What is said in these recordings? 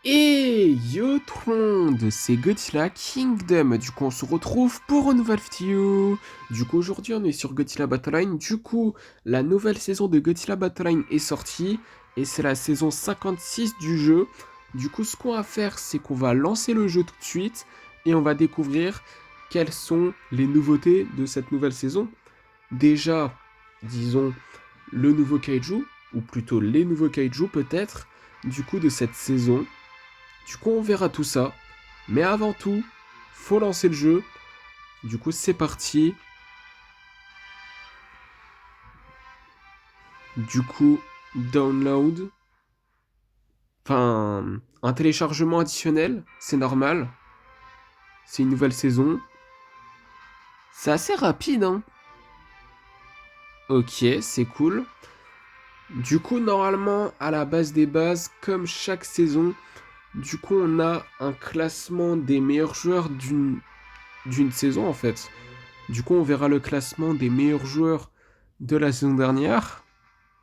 Et yo tout le monde, c'est Godzilla Kingdom. Du coup, on se retrouve pour une nouvelle vidéo. Du coup, aujourd'hui, on est sur Godzilla Battleline. Du coup, la nouvelle saison de Godzilla Battleline est sortie. Et c'est la saison 56 du jeu. Du coup, ce qu'on va faire, c'est qu'on va lancer le jeu tout de suite. Et on va découvrir quelles sont les nouveautés de cette nouvelle saison. Déjà, disons, le nouveau kaiju. Ou plutôt les nouveaux kaiju peut-être. Du coup, de cette saison. Du coup, on verra tout ça. Mais avant tout, faut lancer le jeu. Du coup, c'est parti. Du coup, download. Enfin, un téléchargement additionnel, c'est normal. C'est une nouvelle saison. C'est assez rapide, hein. Ok, c'est cool. Du coup, normalement, à la base des bases, comme chaque saison, du coup, on a un classement des meilleurs joueurs d'une saison, en fait. Du coup, on verra le classement des meilleurs joueurs de la saison dernière.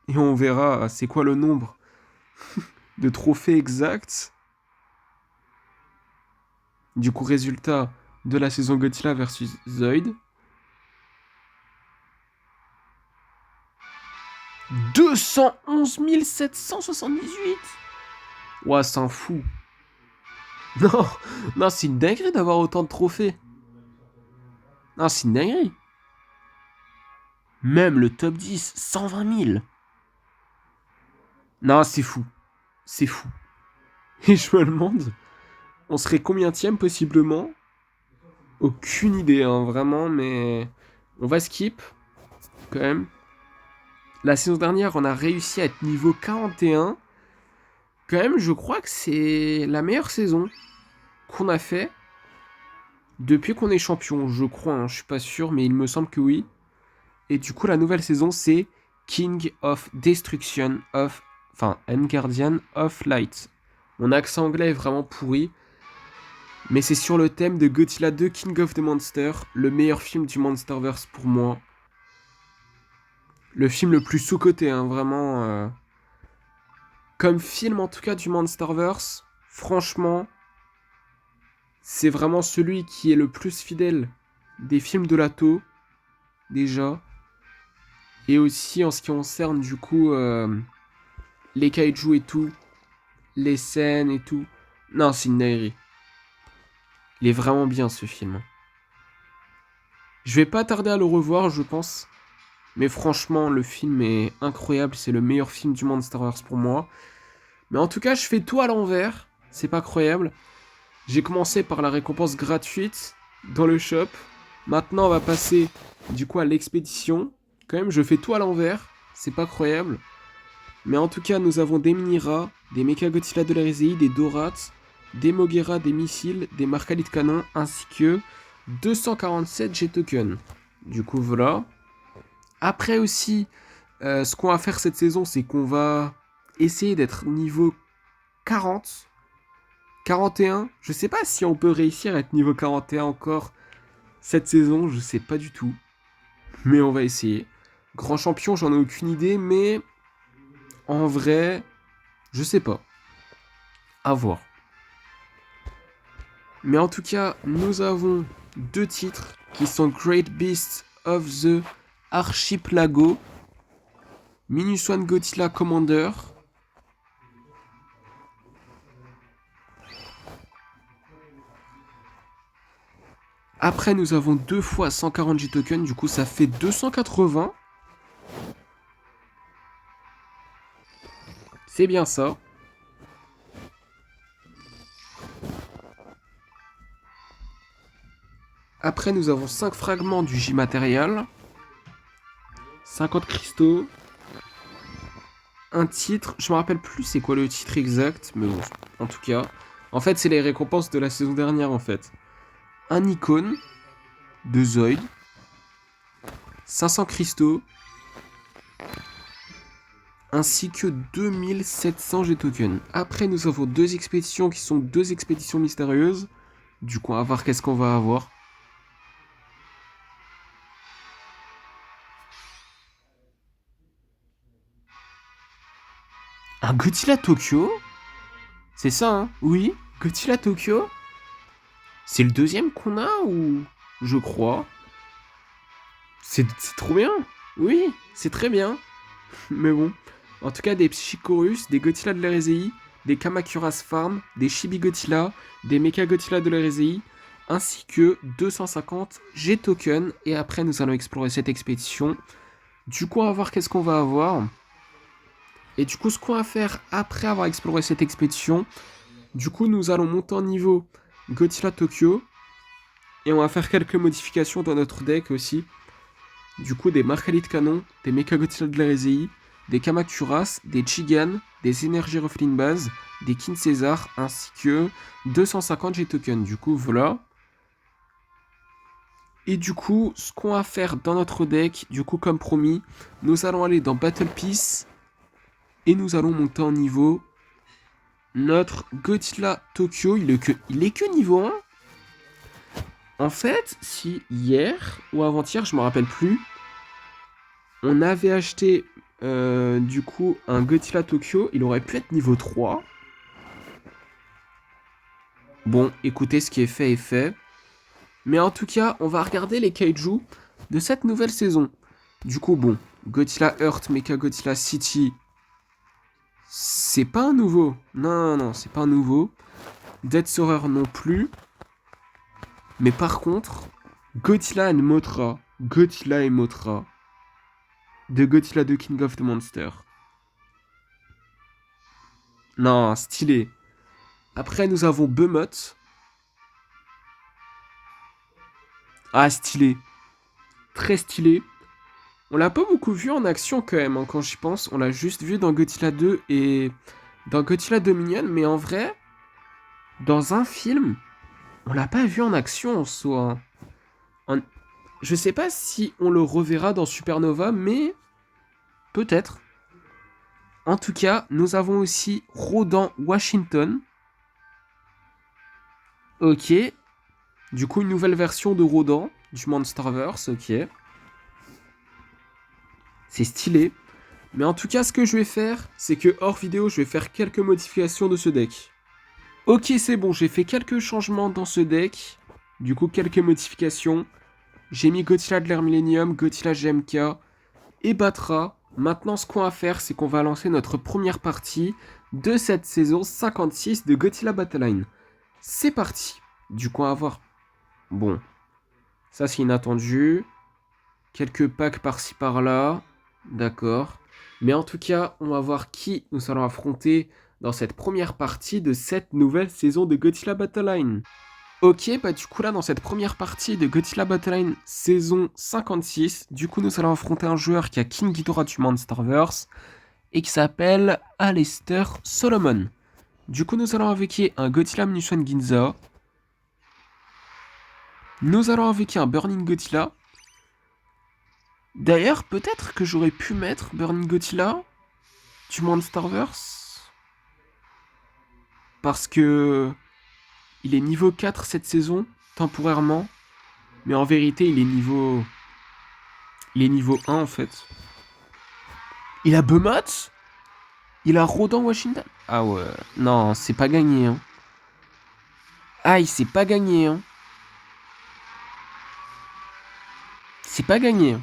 Et on verra c'est quoi le nombre de trophées exacts. Du coup, résultat de la saison Godzilla versus Zoid. 211 778. Ouah, c'est un fou. Non, non, c'est une dinguerie d'avoir autant de trophées. Non, c'est une dinguerie. Même le top 10, 120 000. Non, c'est fou. C'est fou. Et je me demande, on serait combienième possiblement? Aucune idée, hein, vraiment, mais on va skip quand même. La saison dernière, on a réussi à être niveau 41. Quand même, je crois que c'est la meilleure saison qu'on a fait depuis qu'on est champion. Je crois, hein, je suis pas sûr, mais il me semble que oui. Et du coup, la nouvelle saison, c'est King of Destruction of... Enfin, and Guardian of Light. Mon accent anglais est vraiment pourri. Mais c'est sur le thème de Godzilla 2 King of the Monster, le meilleur film du Monsterverse pour moi. Le film le plus sous-coté, hein, vraiment. Comme film en tout cas du Monsterverse, franchement, c'est vraiment celui qui est le plus fidèle des films de Lato, déjà. Et aussi en ce qui concerne du coup les kaiju et tout, les scènes et tout. Non, c'est une dinguerie. Il est vraiment bien ce film. Je vais pas tarder à le revoir, je pense. Mais franchement, le film est incroyable. C'est le meilleur film du Monsterverse pour moi. Mais en tout cas, je fais tout à l'envers. C'est pas croyable. J'ai commencé par la récompense gratuite dans le shop. Maintenant, on va passer du coup à l'expédition. Quand même, je fais tout à l'envers. C'est pas croyable. Mais en tout cas, nous avons des Minira, des Mechagodzilla de la Rizei, des Dorats, des Moguera, des missiles, des Marcalis de canon, ainsi que 247 G-Tokens. Du coup, voilà. Après aussi, ce qu'on va faire cette saison, c'est qu'on va essayer d'être niveau 40. 41, je sais pas si on peut réussir à être niveau 41 encore cette saison, je sais pas du tout. Mais on va essayer. Grand champion, j'en ai aucune idée, mais en vrai, je sais pas. À voir. Mais en tout cas, nous avons deux titres qui sont Great Beasts of the Archipelago, Minus One Godzilla Commander. Après, nous avons deux fois 140 G-tokens, du coup ça fait 280. C'est bien ça. Après, nous avons 5 fragments du J-Material, 50 cristaux, un titre. Je me rappelle plus c'est quoi le titre exact, mais bon, en tout cas. En fait, c'est les récompenses de la saison dernière, en fait. Un icône de Zoid, 500 cristaux, ainsi que 2700 G-tokens. Après, nous avons deux expéditions qui sont deux expéditions mystérieuses. Du coup, on va voir qu'est-ce qu'on va avoir. Un Godzilla Tokyo? C'est ça, hein? Oui, Godzilla Tokyo. C'est le deuxième qu'on a ou... Je crois. C'est trop bien. Oui, c'est très bien. Mais bon. En tout cas, des Psychorus, des Godzilla de l'Erezei, des Kamacuras Farm, des Chibi Godzilla, des Mecha Godzilla de l'Erezei, ainsi que 250 G-Token. Et après, nous allons explorer cette expédition. Du coup, on va voir qu'est-ce qu'on va avoir. Et du coup, ce qu'on va faire après avoir exploré cette expédition, du coup, nous allons monter en niveau Godzilla Tokyo. Et on va faire quelques modifications dans notre deck aussi. Du coup, des Marcalit Canon, des Mecha Godzilla de l'Erezei, des Kamacuras, des Chigan, des Energy Ruffling Base, des Kin César, ainsi que 250 G-Token. Du coup, voilà. Et du coup, ce qu'on va faire dans notre deck, du coup, comme promis, nous allons aller dans Battle Piece et nous allons monter en niveau notre Godzilla Tokyo. Il est que niveau 1. En fait, si hier ou avant-hier, je me rappelle plus, on avait acheté du coup un Godzilla Tokyo, il aurait pu être niveau 3. Bon, écoutez, ce qui est fait est fait. Mais en tout cas, on va regarder les kaiju de cette nouvelle saison. Du coup, bon, Godzilla Earth, Mecha Godzilla City, c'est pas un nouveau. Non, c'est pas un nouveau. Dead Sorer non plus. Mais par contre, Godzilla et Mothra, de Godzilla de King of the Monster. Non, stylé. Après, nous avons Behemoth. Ah, stylé. Très stylé. On l'a pas beaucoup vu en action quand même, hein, quand j'y pense. On l'a juste vu dans Godzilla 2 et dans Godzilla Dominion. Mais en vrai, dans un film, on l'a pas vu en action en soi. Je sais pas si on le reverra dans Supernova, mais peut-être. En tout cas, nous avons aussi Rodan Washington. Ok. Du coup, une nouvelle version de Rodan du Monsterverse. Ok. C'est stylé. Mais en tout cas, ce que je vais faire, c'est que hors vidéo, je vais faire quelques modifications de ce deck. Ok, c'est bon, j'ai fait quelques changements dans ce deck. Du coup, quelques modifications. J'ai mis Godzilla de l'Air Millennium, Godzilla GMK et Batra. Maintenant, ce qu'on va faire, c'est qu'on va lancer notre première partie de cette saison 56 de Godzilla Battleline. C'est parti. Du coup, on va voir. Bon, ça c'est inattendu. Quelques packs par-ci par-là. D'accord. Mais en tout cas, on va voir qui nous allons affronter dans cette première partie de cette nouvelle saison de Godzilla Battleline. Ok, bah du coup là, dans cette première partie de Godzilla Battleline saison 56, du coup nous allons affronter un joueur qui a King Ghidorah du Monsterverse et qui s'appelle Aleister Solomon. Du coup nous allons invoquer un Godzilla Munition Ginza. Nous allons invoquer un Burning Godzilla. D'ailleurs, peut-être que j'aurais pu mettre Burning Godzilla du Monsterverse. Parce que il est niveau 4 cette saison, temporairement. Mais en vérité, il est niveau 1 en fait. Il a Behemoth. Il a Rodan Washington. Ah ouais. Non, c'est pas gagné. Hein. Ah, il s'est pas gagné. Hein. C'est pas gagné. Hein.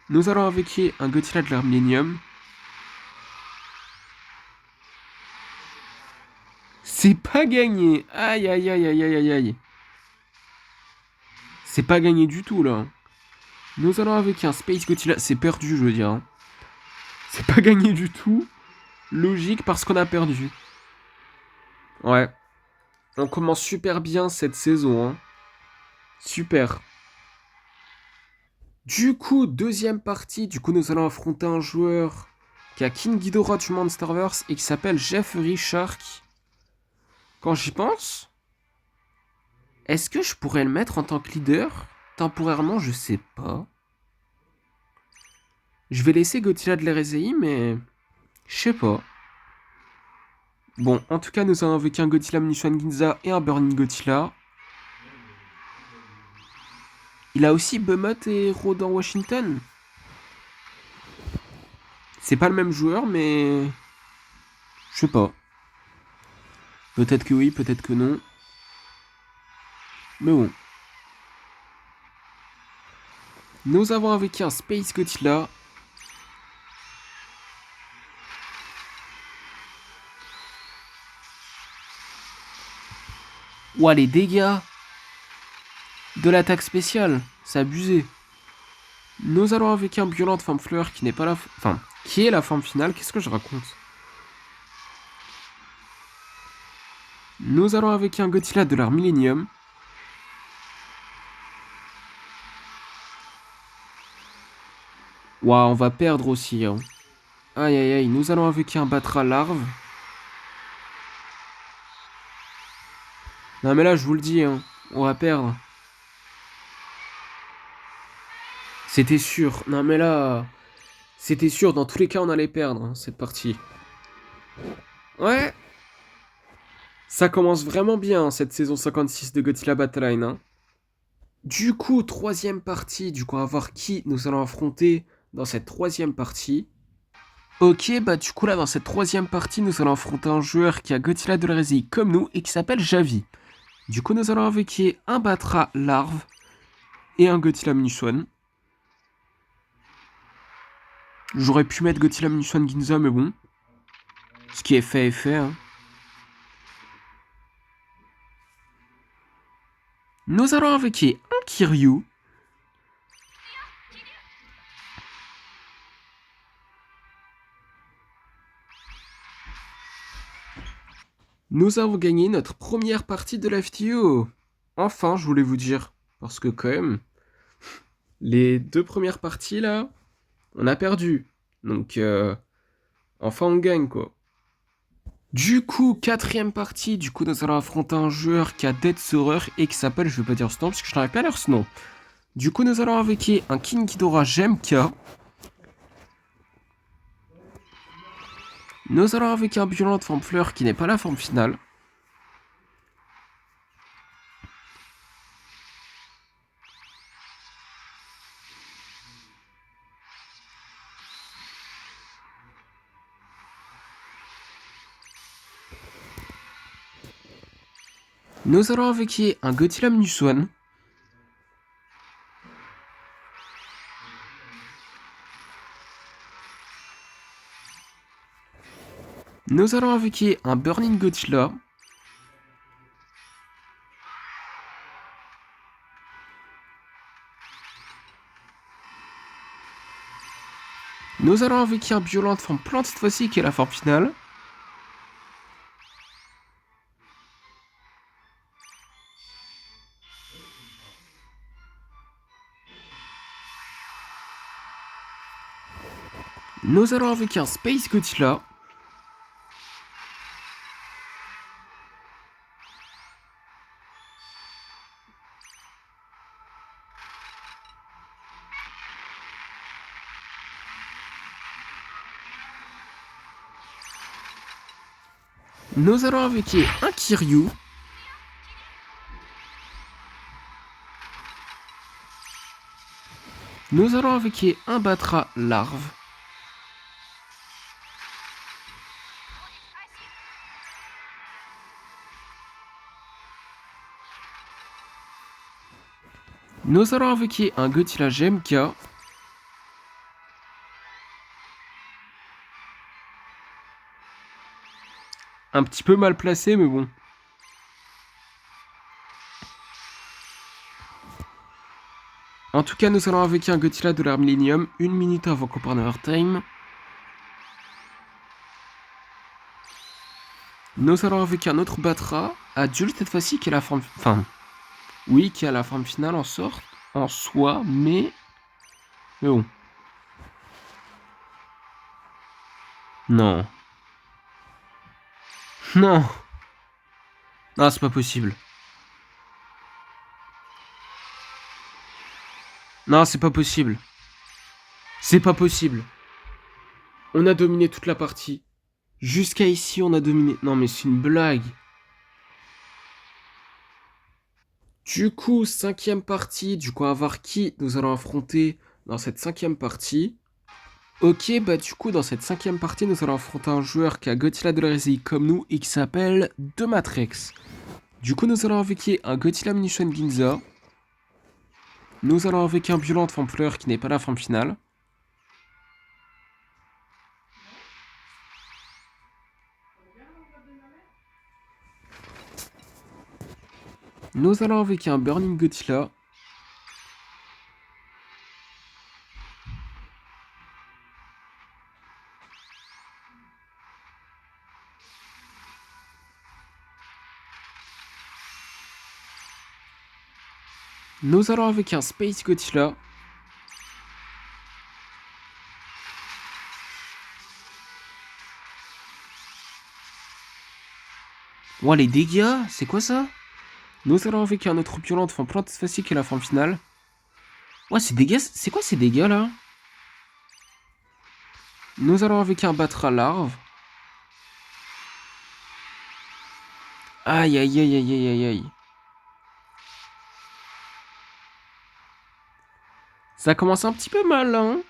Nous allons invoquer un Godzilla de l'Air Millennium. C'est pas gagné. Aïe, aïe, aïe, aïe, aïe, aïe. C'est pas gagné du tout, là. Nous allons invoquer un Space Godzilla. C'est perdu, je veux dire. Hein. C'est pas gagné du tout. Logique, parce qu'on a perdu. Ouais. On commence super bien cette saison. Hein. Super. Du coup, deuxième partie. Du coup, nous allons affronter un joueur qui a King Ghidorah du Monsterverse et qui s'appelle Jeffrey Shark. Quand j'y pense, est-ce que je pourrais le mettre en tant que leader? Temporairement, je sais pas. Je vais laisser Godzilla de l'Erezei, mais je sais pas. Bon, en tout cas, nous allons invoquer un Godzilla Munition Ginza et un Burning Godzilla. Il a aussi Behemoth et Rodan Washington. C'est pas le même joueur, mais... je sais pas. Peut-être que oui, peut-être que non. Mais bon. Nous avons avec un Space Godzilla. Ouah, les dégâts de l'attaque spéciale. C'est abusé. Nous allons avec un Violent Forme Fleur qui n'est pas la... Enfin, qui est la forme finale. Qu'est-ce que je raconte? Nous allons avec un Godzilla de l'art Millennium. Ouah, on va perdre aussi. Hein. Aïe aïe aïe, nous allons avec un Batra Larve. Non mais là, je vous le dis, hein, on va perdre. C'était sûr. Non mais là, c'était sûr. Dans tous les cas, on allait perdre hein, cette partie. Ouais, ça commence vraiment bien cette saison 56 de Godzilla Battle Line. Hein. Du coup, troisième partie. Du coup, on va voir qui nous allons affronter dans cette troisième partie. Ok, bah du coup là, dans cette troisième partie, nous allons affronter un joueur qui a Godzilla de la Résille comme nous et qui s'appelle Javi. Du coup, nous allons invoquer un Batra Larve et un Godzilla Minuswan. J'aurais pu mettre Godzilla Minuswan Ginza, mais bon. Ce qui est fait est fait. Hein. Nous allons invoquer un Kiryu. Nous avons gagné notre première partie de la FTO. Enfin, je voulais vous dire. Parce que quand même, les deux premières parties là, on a perdu. Donc, enfin on gagne quoi. Du coup, quatrième partie, du coup nous allons affronter un joueur qui a Dead Saurer et qui s'appelle, je vais pas dire ce nom parce que je n'arrive pas à lire ce nom. Du coup nous allons invoquer un King Ghidorah Gemka. Nous allons invoquer un Violent de forme fleur qui n'est pas la forme finale. Nous allons invoquer un Godzilla Minuswan. Nous allons invoquer un Burning Godzilla. Nous allons invoquer un Violent de forme plante cette fois-ci qui est la forme finale. Nous allons invoquer un Space Godzilla. Nous allons invoquer un Kiryu. Nous allons invoquer un Batra Larve. Nous allons invoquer un Godzilla Gemka. Un petit peu mal placé, mais bon. En tout cas, nous allons invoquer un Godzilla de l'art Millennium 1 minute avant qu'on prenne our time. Nous allons invoquer un autre Batra, adulte cette fois-ci, qui a la forme... Enfin, oui, qui a la forme finale en sorte, en soi, mais... Mais bon. Non. Non. Non, c'est pas possible. Non, c'est pas possible. C'est pas possible. On a dominé toute la partie. Jusqu'à ici, on a dominé. Non, mais c'est une blague. Du coup, cinquième partie. Du coup, à voir qui nous allons affronter dans cette cinquième partie. Ok, bah du coup, dans cette cinquième partie, nous allons affronter un joueur qui a Godzilla de la résille comme nous et qui s'appelle Matrix. Du coup, nous allons invoquer un Godzilla Munition Ginza. Nous allons invoquer un Violent Fleur qui n'est pas la forme finale. Nous allons invoquer un Burning Godzilla. Nous allons invoquer un Space Godzilla. Ouah, les dégâts, c'est quoi ça? Nous allons invoquer un autre Violent de forme plante facile qui est la forme finale. Ouah, ces dégâts, c'est quoi ces dégâts là? Nous allons invoquer un Batra larve. Aïe aïe aïe aïe aïe aïe aïe. Ça commence un petit peu mal, hein.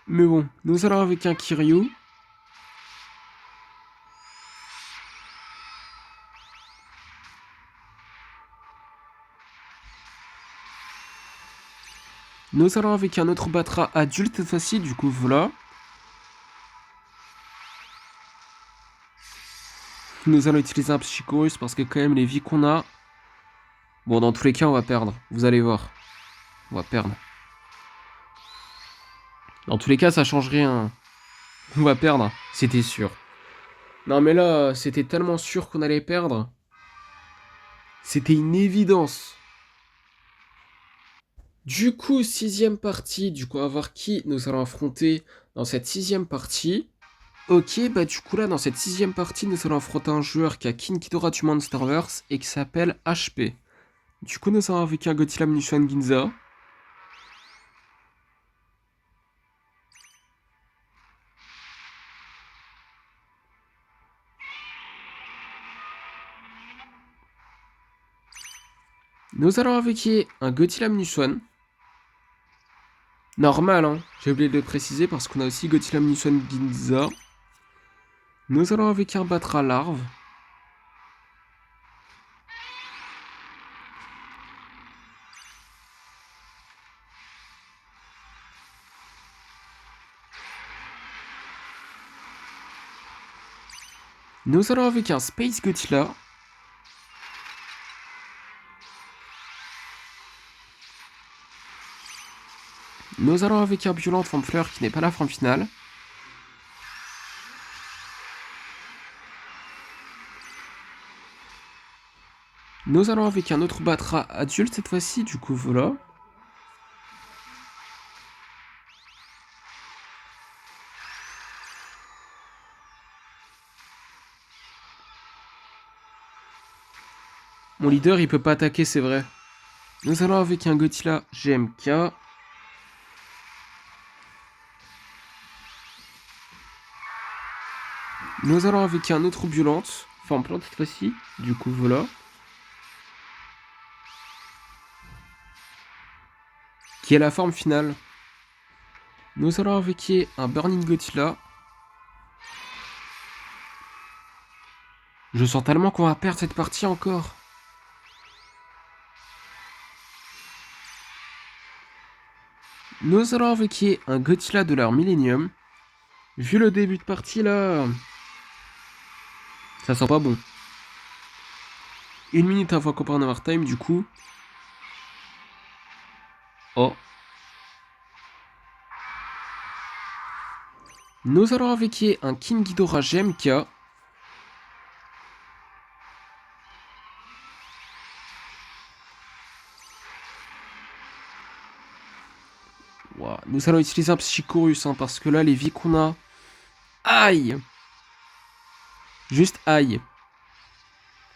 Mais bon, nous allons avec un Kiryu. Nous allons avec un autre Batra adulte cette fois-ci, du coup voilà. Nous allons utiliser un Psychorus parce que quand même les vies qu'on a... Bon, dans tous les cas, on va perdre. Vous allez voir. On va perdre. Dans tous les cas, ça change rien. On va perdre. C'était sûr. Non mais là, c'était tellement sûr qu'on allait perdre. C'était une évidence. Du coup, sixième partie. Du coup, on va voir qui nous allons affronter dans cette sixième partie. Ok, bah du coup là, dans cette sixième partie, nous allons affronter un joueur qui a King Ghidorah du Monsterverse et qui s'appelle HP. Du coup, nous allons avec un Godzilla Munition Ginza. Nous allons avec un Godzilla Munition. Normal, hein. J'ai oublié de le préciser parce qu'on a aussi Godzilla Munition Ginza. Nous allons avec un Batra larve. Nous allons avec un Space Godzilla. Nous allons avec un Violent forme fleur qui n'est pas la forme finale. Nous allons avec un autre Batra adulte cette fois-ci, du coup voilà. Mon leader il peut pas attaquer, c'est vrai. Nous allons avec un Godzilla GMK. Nous allons avec un autre violente, forme plante cette fois-ci, du coup voilà. Qui est la forme finale. Nous allons avec un Burning Godzilla. Je sens tellement qu'on va perdre cette partie encore. Nous allons avec un Godzilla de l'heure Millennium. Vu le début de partie là, ça sent pas bon. 1 minute avant qu'on prenne Overtime du coup. Oh. Nous allons avec un King Ghidorah GMK. Wow. Nous allons utiliser un Psychorus hein, parce que là les vies qu'on a... Aïe. Juste aïe.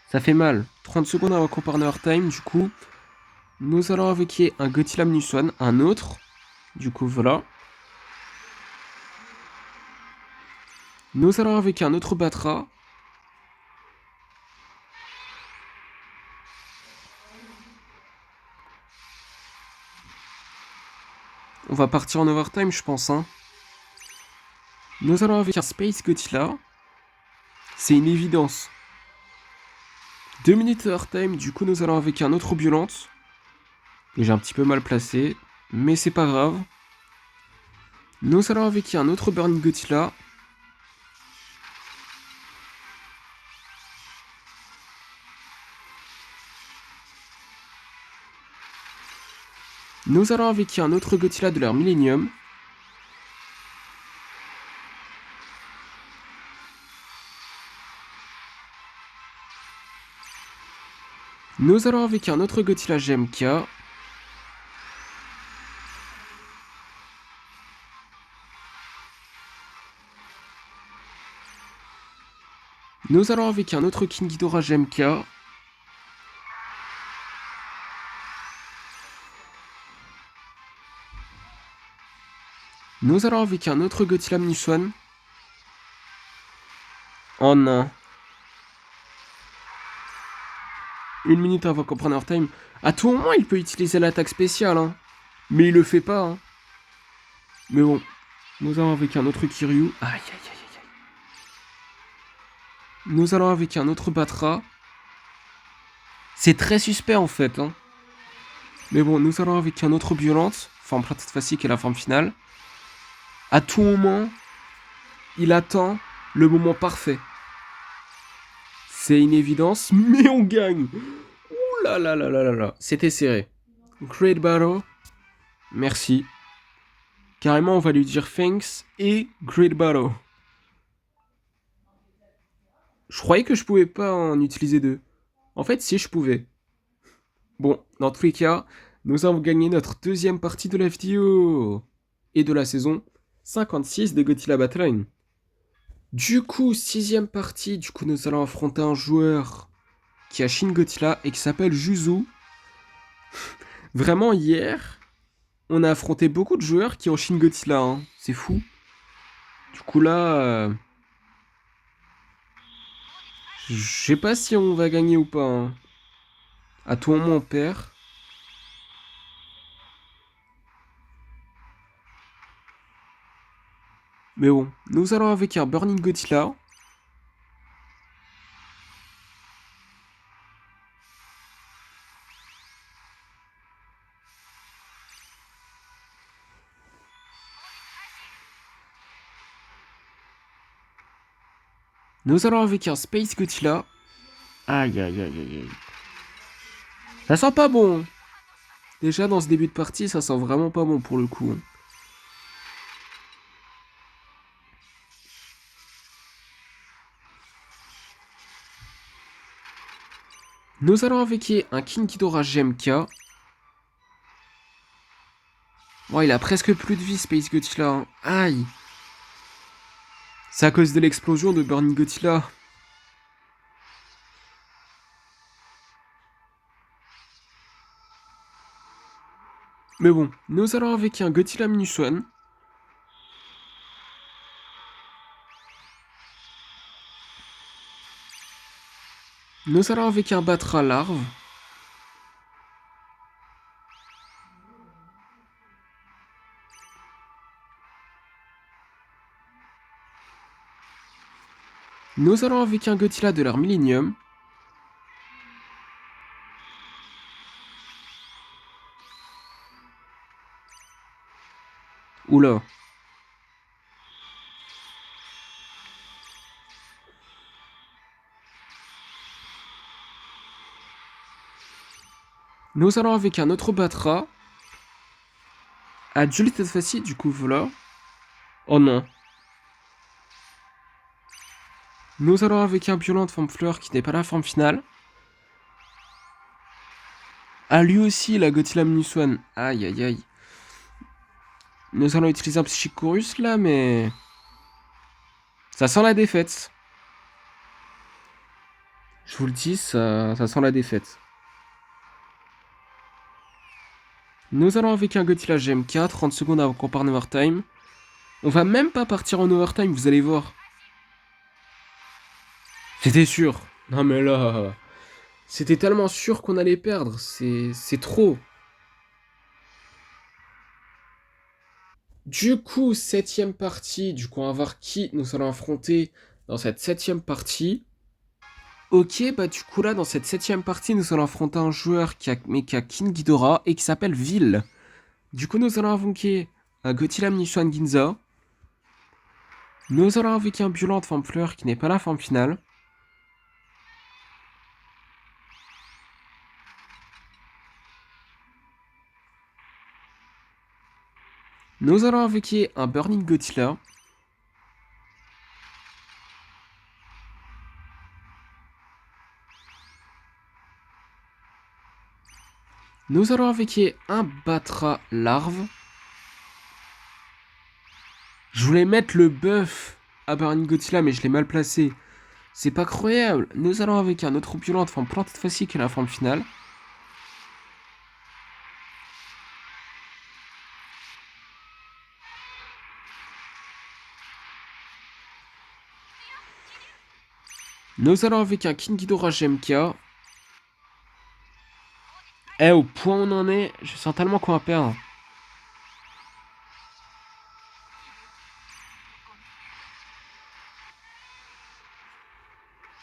Ça fait mal. 30 secondes avant qu'on prenne Overtime du coup. Nous allons invoquer un Godzilla Munition, un autre. Du coup, voilà. Nous allons invoquer un autre Batra. On va partir en overtime, je pense. Hein. Nous allons avec un Space Godzilla. C'est une évidence. 2 minutes overtime, du coup nous allons avec un autre violente. Et j'ai un petit peu mal placé, mais c'est pas grave. Nous allons avec un autre Burning Godzilla. Nous allons avec un autre Godzilla de leur Millennium. Nous allons avec un autre Godzilla GMK. Nous allons avec un autre King Ghidorah GMK. Nous allons avec un autre Godzilla Minus One. Oh non. 1 minute avant qu'on prenne our time. À tout moment, il peut utiliser l'attaque spéciale. Hein. Mais il le fait pas. Hein. Mais bon. Nous allons avec un autre Kiryu. Aïe, aïe, aïe, aïe. Nous allons avec un autre Batra. C'est très suspect en fait. Hein. Mais bon, nous allons avec un autre Violente. Forme plate cette fois-ci qui est la forme finale. À tout moment, il attend le moment parfait. C'est une évidence, mais on gagne. Ouh là là là là là là. C'était serré. Great battle. Merci. Carrément, on va lui dire thanks et great battle. Je croyais que je pouvais pas en utiliser deux. En fait, si je pouvais. Bon, dans tous les cas, nous avons gagné notre deuxième partie de la vidéo. Et de la saison 56 de Godzilla Battleline. Du coup, sixième partie, nous allons affronter un joueur qui a Shin Godzilla et qui s'appelle Juzu. Vraiment, hier, on a affronté beaucoup de joueurs qui ont Shin Godzilla, hein. C'est fou. Du coup là, je sais pas si on va gagner ou pas. Hein. À tout moment on perd. Mais bon, nous allons avec un Burning Godzilla. Nous allons avec un Space Godzilla. Aïe aïe aïe aïe aïe. Ça sent pas bon. Hein. Déjà dans ce début de partie, ça sent vraiment pas bon pour le coup. Hein. Nous allons avec un King Ghidorah GMK. Oh, il a presque plus de vie, Space Godzilla. Hein. Aïe. C'est à cause de l'explosion de Burning Godzilla. Mais bon, nous allons avec un Godzilla Minus One. Nous allons avec un Batra larve. Nous allons avec un Godzilla de leur Millennium. Oula. Nous allons avec un autre Batra. Adulte cette fois-ci, du coup, voilà. Oh non. Nous allons avec un violent de forme fleur qui n'est pas la forme finale. Ah, lui aussi, la Godzilla Minus One. Aïe, aïe, aïe. Nous allons utiliser un Psychic Chorus là, mais... Ça sent la défaite. Je vous le dis, ça sent la défaite. Nous allons avec un Godzilla GMK, 30 secondes avant qu'on parte en overtime. On va même pas partir en overtime, vous allez voir. C'était sûr. Non mais là... C'était tellement sûr qu'on allait perdre. C'est trop. Du coup, septième partie. Du coup, on va voir qui nous allons affronter dans cette septième partie. Ok, bah du coup là, dans cette septième partie, nous allons affronter un joueur qui a Mecha King Ghidorah et qui s'appelle Vil. Du coup, nous allons invoquer un Gothila Mnichuan Ginza. Nous allons invoquer un Violent Femme Fleur qui n'est pas la forme finale. Nous allons invoquer un Burning Godzilla. Nous allons invoquer un Batra Larve. Je voulais mettre le buff à Burning Godzilla, mais je l'ai mal placé. C'est pas croyable. Nous allons invoquer un autre Violent Forme plante cette fois-ci qui est la forme finale. Nous allons invoquer un King Ghidorah GMK. Eh, au point où on en est, je sens tellement qu'on va perdre.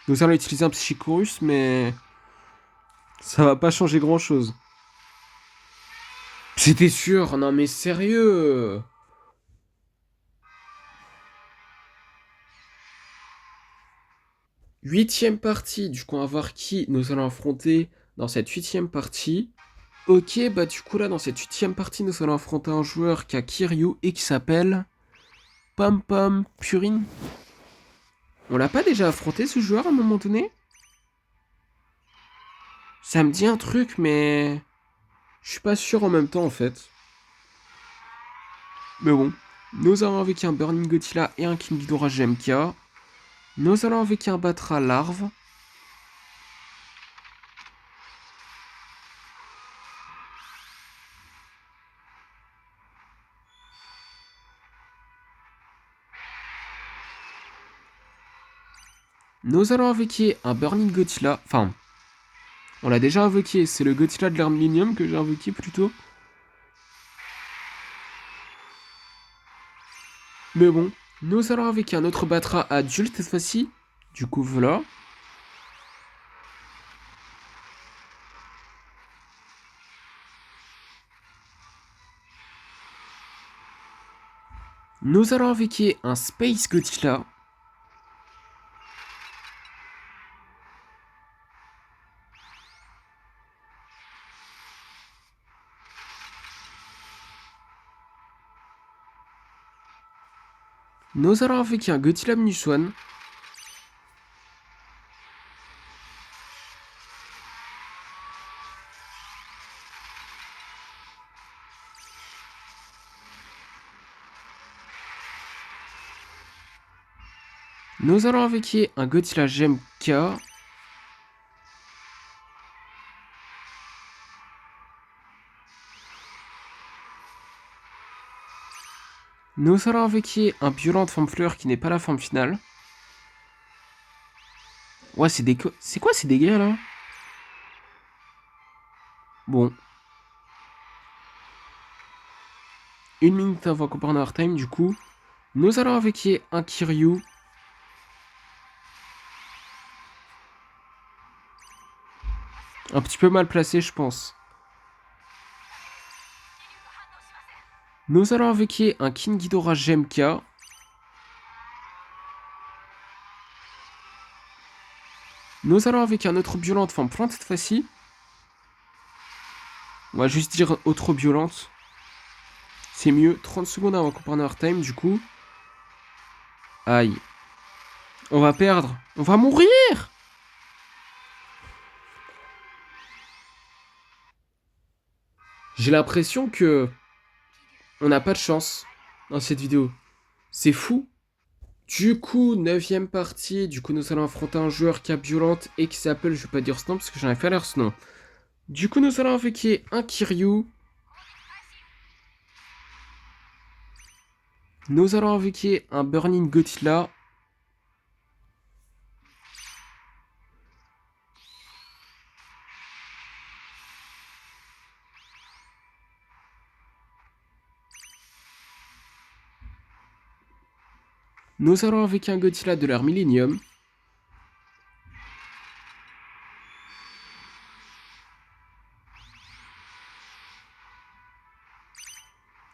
Nous allons utiliser un Psychorus, mais ça va pas changer grand-chose. C'était sûr, non mais sérieux. Huitième partie, du coup on va voir qui nous allons affronter dans cette huitième partie. Ok, bah du coup là dans cette huitième partie nous allons affronter un joueur qui a Kiryu et qui s'appelle Pom Pom Purin. On l'a pas déjà affronté ce joueur à un moment donné? Ça me dit un truc mais je suis pas sûr en même temps en fait. Mais bon, nous allons avec un Burning Godzilla et un King Ghidorah GMK. Nous allons avec un Batra Larve. Nous allons invoquer un Burning Godzilla. Enfin, on l'a déjà invoqué. C'est le Godzilla de l'Arminium que j'ai invoqué plutôt. Mais bon, nous allons invoquer un autre Batra adulte cette fois-ci. Du coup, voilà. Nous allons invoquer un Space Godzilla. Nous allons invoquer un Godzilla Mnichuan. Nous allons invoquer un Godzilla GMK. Nous allons invoquer un Violent Forme Fleur qui n'est pas la forme finale. Ouais, c'est quoi ces dégâts là? Bon. Une minute avant qu'on prenne our time, du coup. Nous allons invoquer un Kiryu. Un petit peu mal placé, je pense. Nous allons invoquer un King Ghidorah GMK. Nous allons invoquer un autre violente forme plante cette fois-ci. On va juste dire autre violente. C'est mieux. 30 secondes avant qu'on prenne our time, du coup. Aïe. On va perdre. On va mourir. J'ai l'impression que on n'a pas de chance dans cette vidéo. C'est fou. Du coup, neuvième partie. Du coup, nous allons affronter un joueur qui a violente et qui s'appelle, je vais pas dire ce nom parce que j'en ai fait l'air ce nom. Du coup, nous allons invoquer un Kiryu. Nous allons invoquer un Burning Godzilla. Nous allons avec un Godzilla de l'ère Millennium.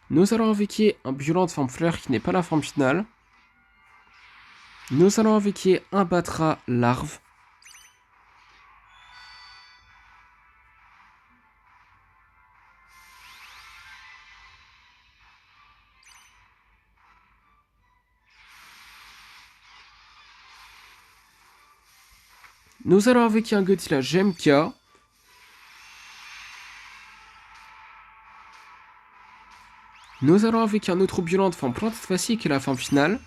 Nous allons avec un Violent de forme fleur qui n'est pas la forme finale. Nous allons avec un Batra larve. Nous allons avec un Godzilla GMK. Nous allons avec un autre violent de forme plante cette fois-ci qui est la forme finale.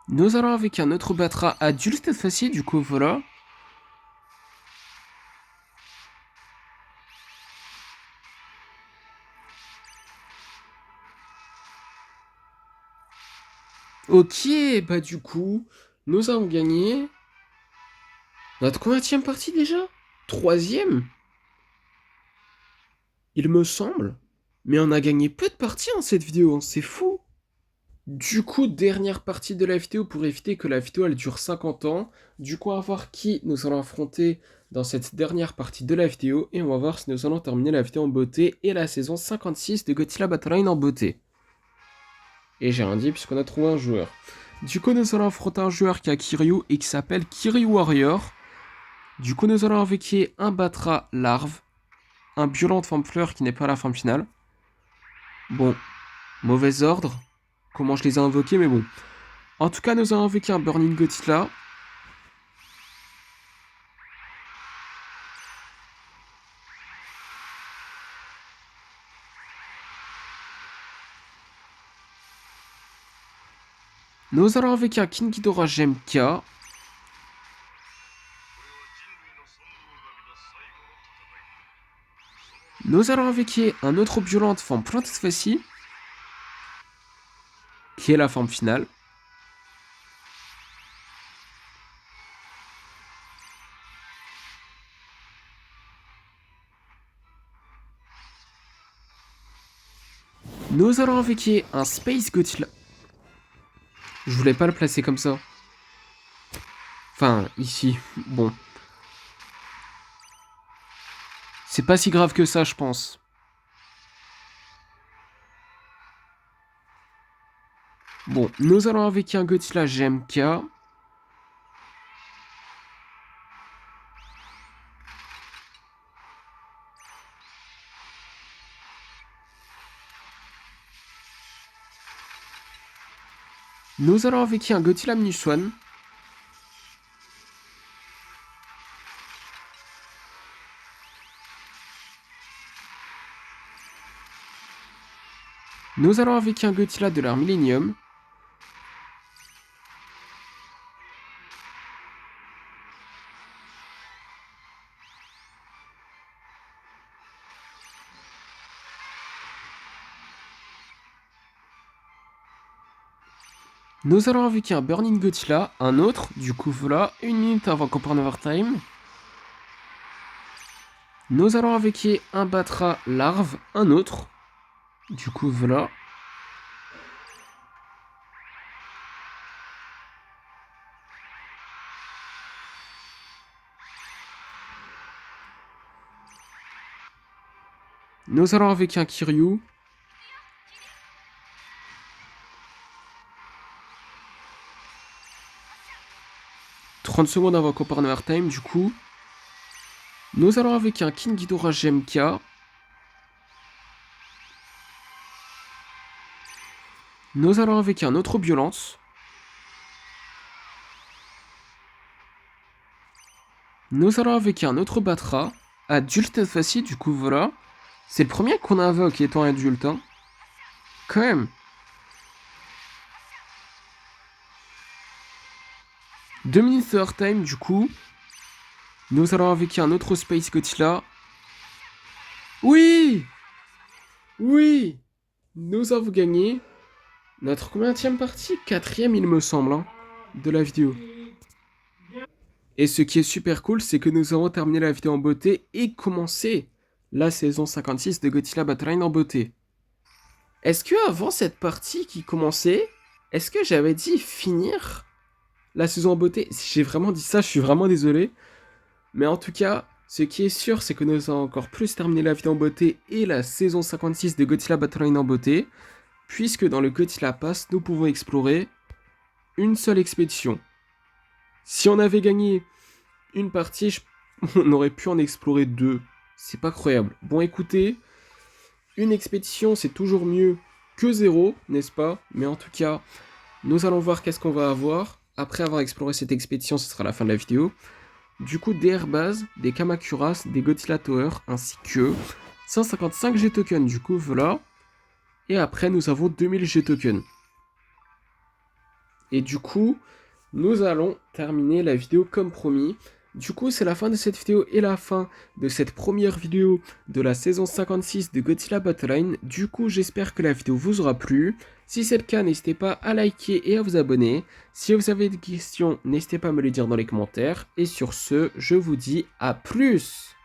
Nous allons avec un autre Batra adulte cette fois-ci, du coup voilà. Ok, bah du coup, nous avons gagné notre combienième partie déjà? Troisième? Il me semble. Mais on a gagné peu de parties en cette vidéo, hein, c'est fou. Du coup, dernière partie de la vidéo pour éviter que la vidéo elle dure 50 ans. Du coup, on va voir qui nous allons affronter dans cette dernière partie de la vidéo. Et on va voir si nous allons terminer la vidéo en beauté et la saison 56 de Godzilla Battle Line en beauté. Et j'ai rien dit puisqu'on a trouvé un joueur. Du coup, nous allons affronter un joueur qui a Kiryu et qui s'appelle Kiryu Warrior. Du coup, nous allons invoquer un Batra larve, un violent de forme fleur qui n'est pas la forme finale. Bon, mauvais ordre. Comment je les ai invoqués, mais bon. En tout cas, nous allons invoquer un Burning Godzilla. Nous allons invoquer un King Ghidorah GMK. Nous allons invoquer un autre violent de forme plante cette fois-ci, qui est la forme finale. Nous allons invoquer un Space Godzilla. Je voulais pas le placer comme ça. Enfin, ici. Bon. C'est pas si grave que ça, je pense. Bon, nous allons invoquer un Godzilla GMK. Nous allons invoquer un Godzilla Minuswan. Nous allons invoquer un Godzilla de l'ère Millennium. Nous allons invoquer un Burning Godzilla, un autre, du coup voilà, 1 minute avant qu'on prenne overtime. Nous allons invoquer un Batra larve, un autre, du coup voilà. Nous allons invoquer un Kiryu. « 30 secondes avant qu'on prenne overtime, du coup. Nous allons invoquer un King Ghidorah GMK. Nous allons invoquer un autre violence. Nous allons invoquer un autre Batra. Adulte cette fois-ci, du coup voilà. C'est le premier qu'on invoque étant adulte, hein. Quand même. 2 minutes de overtime, du coup. Nous allons invoquer un autre Space Godzilla. Oui! Oui! Nous avons gagné notre combienième partie? Quatrième, il me semble, hein, de la vidéo. Et ce qui est super cool, c'est que nous avons terminé la vidéo en beauté et commencé la saison 56 de Godzilla Battle Line en beauté. Est-ce que avant cette partie qui commençait, est-ce que j'avais dit finir la saison en beauté? Si j'ai vraiment dit ça, je suis vraiment désolé. Mais en tout cas, ce qui est sûr, c'est que nous avons encore plus terminé la vidéo en beauté et la saison 56 de Godzilla Battle Line en beauté, puisque dans le Godzilla Pass, nous pouvons explorer une seule expédition. Si on avait gagné une partie, on aurait pu en explorer 2. C'est pas croyable. Bon, écoutez, une expédition, c'est toujours mieux que 0, n'est-ce pas? Mais en tout cas, nous allons voir qu'est-ce qu'on va avoir. Après avoir exploré cette expédition, ce sera la fin de la vidéo. Du coup, des airbases, des Kamacuras, des Godzilla Tower, ainsi que 155 G-tokens. Du coup, voilà. Et après, nous avons 2000 G-tokens. Et du coup, nous allons terminer la vidéo comme promis. Du coup, c'est la fin de cette vidéo et la fin de cette première vidéo de la saison 56 de Godzilla Battle Line. Du coup, j'espère que la vidéo vous aura plu. Si c'est le cas, n'hésitez pas à liker et à vous abonner. Si vous avez des questions, n'hésitez pas à me les dire dans les commentaires. Et sur ce, je vous dis à plus!